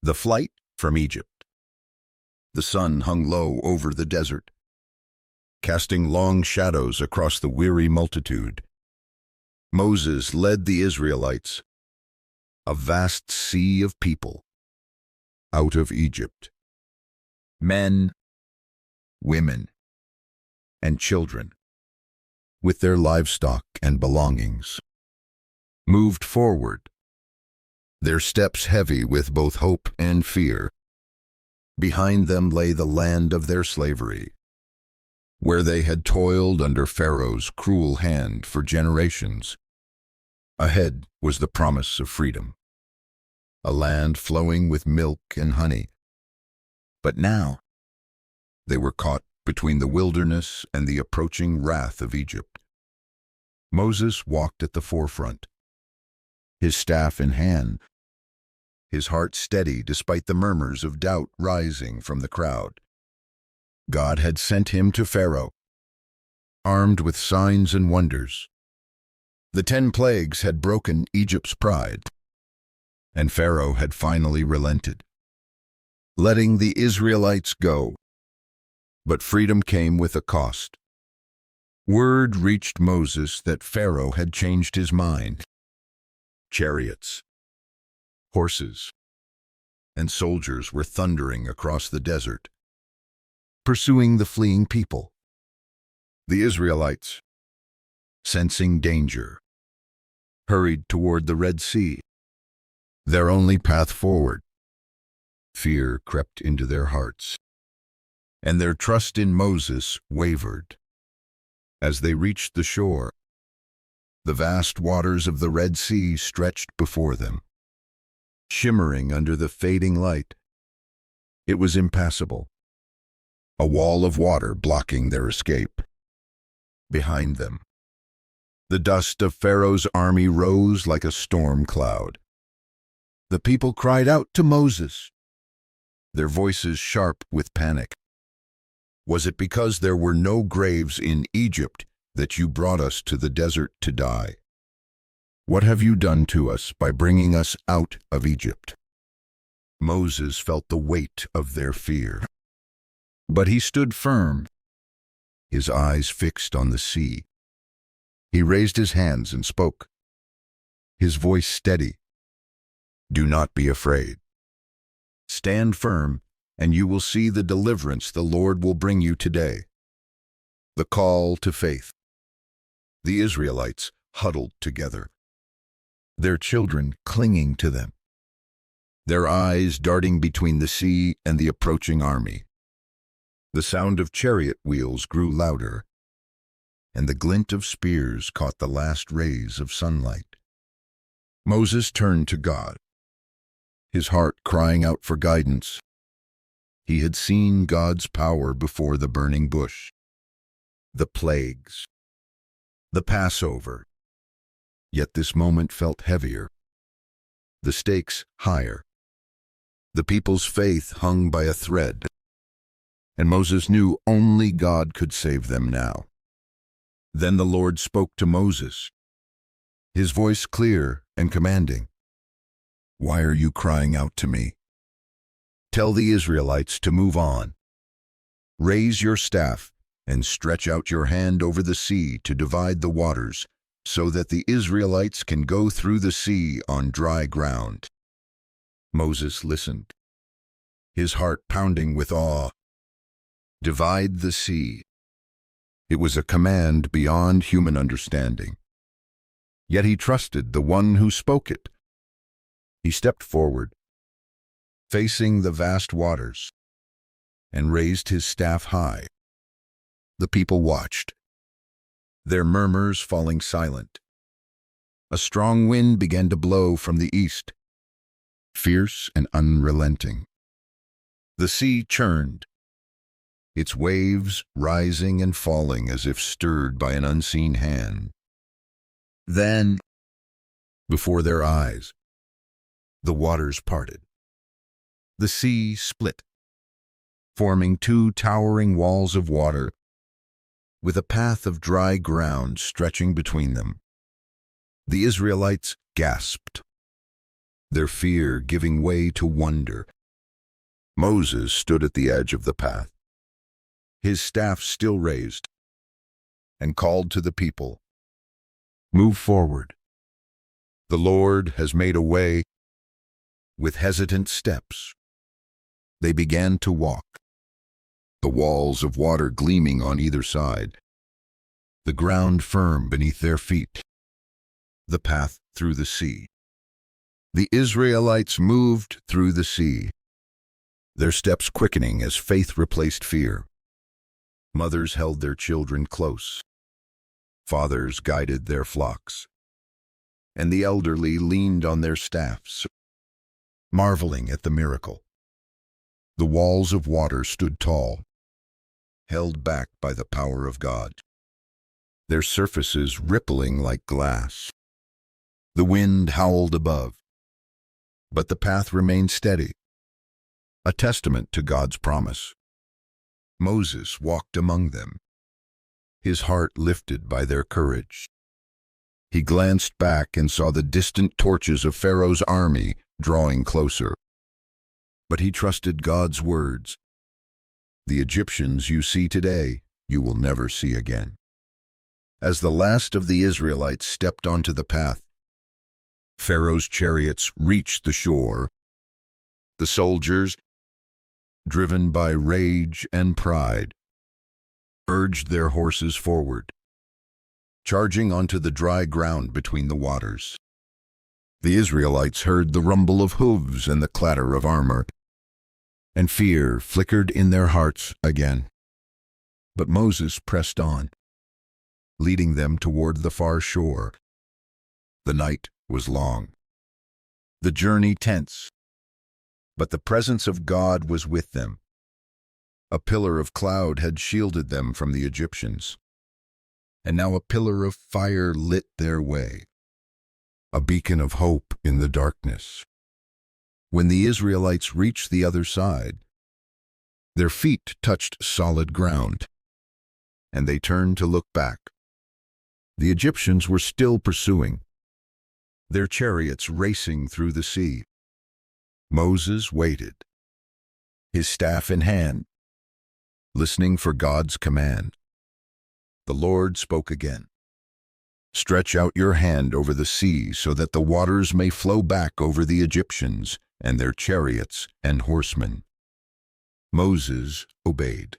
The flight from Egypt. The sun hung low over the desert, casting long shadows across the weary multitude. Moses led the Israelites, a vast sea of people, out of Egypt. Men, women, and children, with their livestock and belongings, moved forward, their steps heavy with both hope and fear. Behind them lay the land of their slavery, where they had toiled under Pharaoh's cruel hand for generations. Ahead was the promise of freedom, a land flowing with milk and honey. But now, they were caught between the wilderness and the approaching wrath of Egypt. Moses walked at the forefront, his staff in hand, his heart steady despite the murmurs of doubt rising from the crowd. God had sent him to Pharaoh, armed with signs and wonders. The 10 plagues had broken Egypt's pride, and Pharaoh had finally relented, letting the Israelites go. But freedom came with a cost. Word reached Moses that Pharaoh had changed his mind. Chariots, horses, and soldiers were thundering across the desert, pursuing the fleeing people. The Israelites, sensing danger, hurried toward the Red Sea, their only path forward. Fear crept into their hearts, and their trust in Moses wavered. As they reached the shore, the vast waters of the Red Sea stretched before them, shimmering under the fading light. It was impassable, a wall of water blocking their escape. Behind them, the dust of Pharaoh's army rose like a storm cloud. The people cried out to Moses, their voices sharp with panic. Was it because there were no graves in Egypt that you brought us to the desert to die? What have you done to us by bringing us out of Egypt? Moses felt the weight of their fear, but he stood firm, his eyes fixed on the sea. He raised his hands and spoke, his voice steady. Do not be afraid. Stand firm, and you will see the deliverance the Lord will bring you today. The call to faith. The Israelites huddled together, their children clinging to them, their eyes darting between the sea and the approaching army. The sound of chariot wheels grew louder, and the glint of spears caught the last rays of sunlight. Moses turned to God, his heart crying out for guidance. He had seen God's power before the burning bush, the plagues, the Passover. Yet this moment felt heavier, the stakes higher. The people's faith hung by a thread, and Moses knew only God could save them now. Then the Lord spoke to Moses, his voice clear and commanding. Why are you crying out to me? Tell the Israelites to move on. Raise your staff and stretch out your hand over the sea to divide the waters, so that the Israelites can go through the sea on dry ground. Moses listened, his heart pounding with awe. Divide the sea. It was a command beyond human understanding. Yet he trusted the one who spoke it. He stepped forward, facing the vast waters, and raised his staff high. The people watched, their murmurs falling silent. A strong wind began to blow from the east, fierce and unrelenting. The sea churned, its waves rising and falling as if stirred by an unseen hand. Then, before their eyes, the waters parted. The sea split, forming 2 towering walls of water, with a path of dry ground stretching between them. The Israelites gasped, their fear giving way to wonder. Moses stood at the edge of the path, his staff still raised, and called to the people, "Move forward. The Lord has made a way." With hesitant steps, they began to walk, the walls of water gleaming on either side, the ground firm beneath their feet, the path through the sea. The Israelites moved through the sea, their steps quickening as faith replaced fear. Mothers held their children close, fathers guided their flocks, and the elderly leaned on their staffs, marveling at the miracle. The walls of water stood tall, held back by the power of God, their surfaces rippling like glass. The wind howled above, but the path remained steady, a testament to God's promise. Moses walked among them, his heart lifted by their courage. He glanced back and saw the distant torches of Pharaoh's army drawing closer. But he trusted God's words. "The Egyptians you see today, you will never see again." As the last of the Israelites stepped onto the path, Pharaoh's chariots reached the shore. The soldiers, driven by rage and pride, urged their horses forward, charging onto the dry ground between the waters. The Israelites heard the rumble of hooves and the clatter of armor, and fear flickered in their hearts again. But Moses pressed on, leading them toward the far shore. The night was long, the journey tense, but the presence of God was with them. A pillar of cloud had shielded them from the Egyptians, and now a pillar of fire lit their way, a beacon of hope in the darkness. When the Israelites reached the other side, their feet touched solid ground, and they turned to look back. The Egyptians were still pursuing, their chariots racing through the sea. Moses waited, his staff in hand, listening for God's command. The Lord spoke again. "Stretch out your hand over the sea so that the waters may flow back over the Egyptians and their chariots and horsemen." Moses obeyed.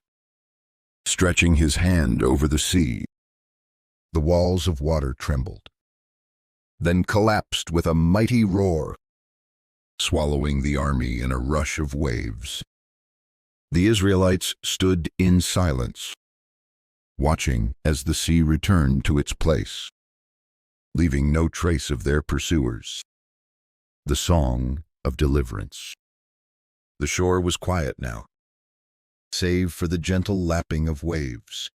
Stretching his hand over the sea, the walls of water trembled, then collapsed with a mighty roar, swallowing the army in a rush of waves. The Israelites stood in silence, watching as the sea returned to its place, leaving no trace of their pursuers. The song of deliverance. The shore was quiet now, save for the gentle lapping of waves.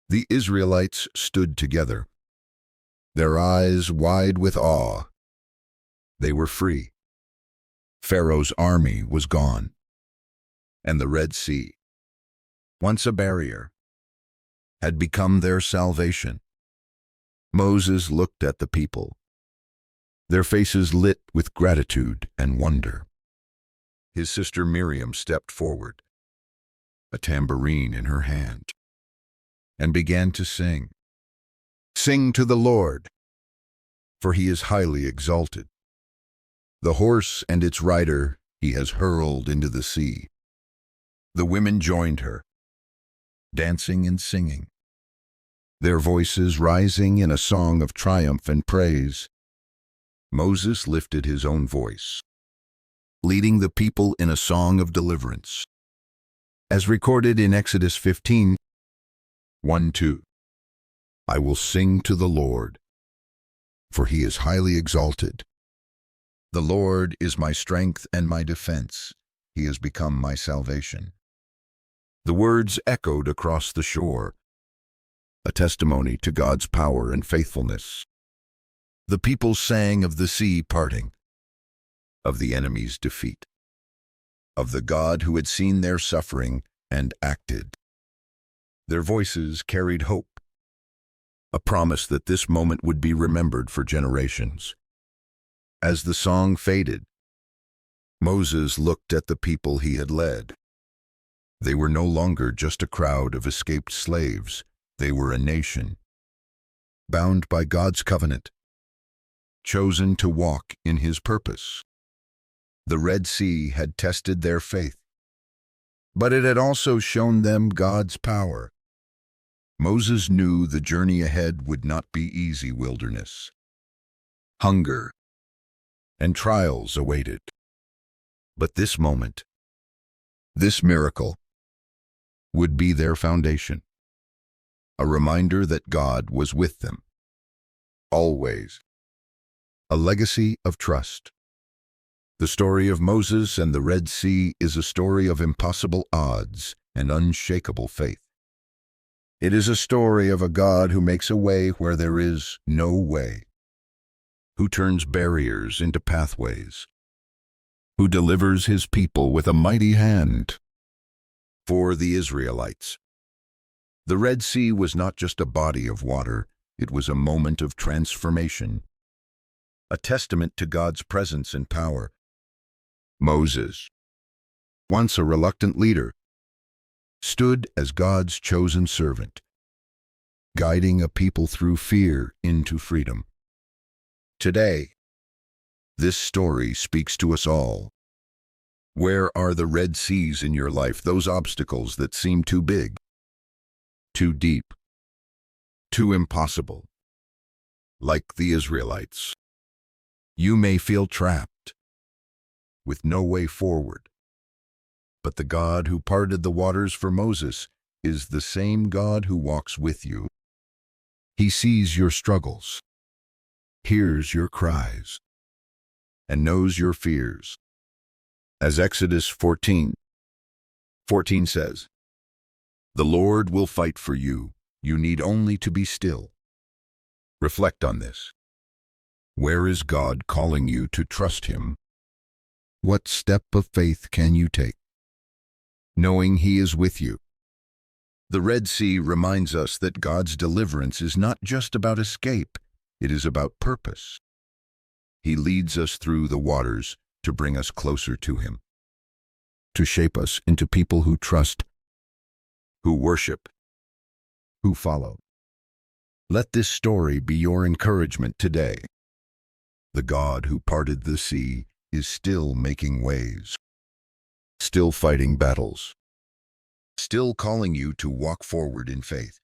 The Israelites stood together, their eyes wide with awe. They were free. Pharaoh's army was gone, and the Red Sea, once a barrier, had become their salvation. Moses looked at the people, their faces lit with gratitude and wonder. His sister Miriam stepped forward, a tambourine in her hand, and began to sing. "Sing to the Lord, for he is highly exalted. The horse and its rider he has hurled into the sea." The women joined her, dancing and singing, their voices rising in a song of triumph and praise. Moses lifted his own voice, leading the people in a song of deliverance, as recorded in Exodus 15, 1-2. "I will sing to the Lord, for he is highly exalted. The Lord is my strength and my defense. He has become my salvation." The words echoed across the shore, a testimony to God's power and faithfulness. The people sang of the sea parting, of the enemy's defeat, of the God who had seen their suffering and acted. Their voices carried hope, a promise that this moment would be remembered for generations. As the song faded, Moses looked at the people he had led. They were no longer just a crowd of escaped slaves. They were a nation, bound by God's covenant, chosen to walk in his purpose. The Red Sea had tested their faith, but it had also shown them God's power. Moses knew the journey ahead would not be easy. Wilderness, hunger, and trials awaited. But this moment, this miracle, would be their foundation, a reminder that God was with them, always, a legacy of trust. The story of Moses and the Red Sea is a story of impossible odds and unshakable faith. It is a story of a God who makes a way where there is no way, who turns barriers into pathways, who delivers his people with a mighty hand. For the Israelites, the Red Sea was not just a body of water, it was a moment of transformation, a testament to God's presence and power. Moses, once a reluctant leader, stood as God's chosen servant, guiding a people through fear into freedom. Today, this story speaks to us all. Where are the Red Seas in your life, those obstacles that seem too big, too deep, too impossible? Like the Israelites, you may feel trapped, with no way forward. But the God who parted the waters for Moses is the same God who walks with you. He sees your struggles, hears your cries, and knows your fears. As Exodus 14:14 says, "The Lord will fight for you. You need only to be still." Reflect on this. Where is God calling you to trust him? What step of faith can you take, knowing he is with you? The Red Sea reminds us that God's deliverance is not just about escape, it is about purpose. He leads us through the waters to bring us closer to him, to shape us into people who trust, who worship, who follow. Let this story be your encouragement today. The God who parted the sea is still making ways, still fighting battles, still calling you to walk forward in faith.